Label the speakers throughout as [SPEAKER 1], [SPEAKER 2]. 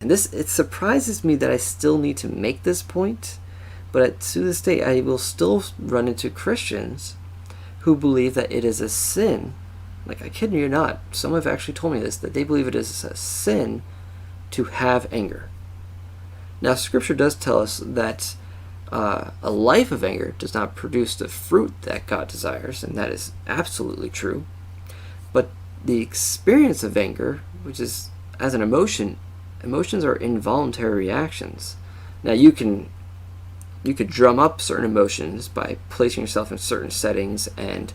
[SPEAKER 1] And it surprises me that I still need to make this point, but to this day I will still run into Christians who believe that it is a sin. Like, I kid you not, some have actually told me this, that they believe it is a sin to have anger. Now, Scripture does tell us that a life of anger does not produce the fruit that God desires, and that is absolutely true. But the experience of anger, which is as an emotion, emotions are involuntary reactions. Now, you could drum up certain emotions by placing yourself in certain settings and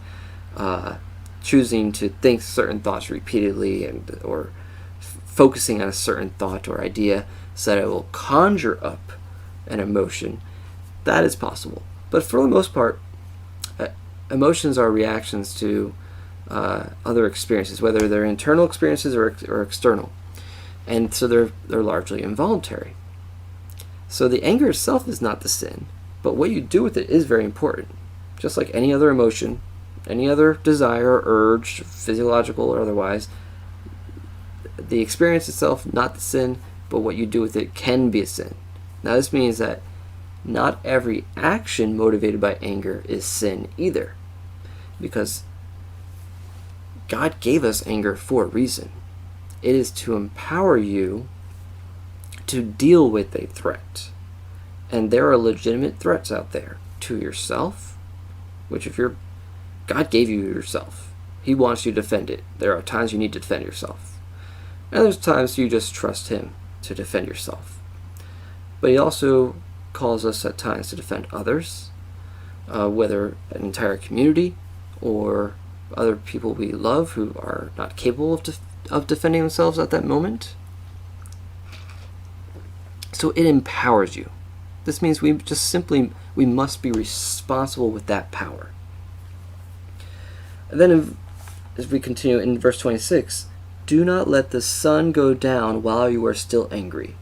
[SPEAKER 1] choosing to think certain thoughts repeatedly, or focusing on a certain thought or idea so that it will conjure up an emotion. That is possible. But for the most part, emotions are reactions to other experiences, whether they're internal experiences or external. And so they're largely involuntary. So the anger itself is not the sin, but what you do with it is very important. Just like any other emotion, any other desire or urge, physiological or otherwise, the experience itself, not the sin, but what you do with it can be a sin. Now, this means that not every action motivated by anger is sin either, because God gave us anger for a reason. It is to empower you to deal with a threat. And there are legitimate threats out there to yourself, which God gave you yourself. He wants you to defend it. There are times you need to defend yourself. And there's times you just trust Him to defend yourself. But He also calls us at times to defend others, whether an entire community or other people we love who are not capable of defending themselves at that moment. So it empowers you. This means we must be responsible with that power. And then as we continue in verse 26, do not let the sun go down while you are still angry.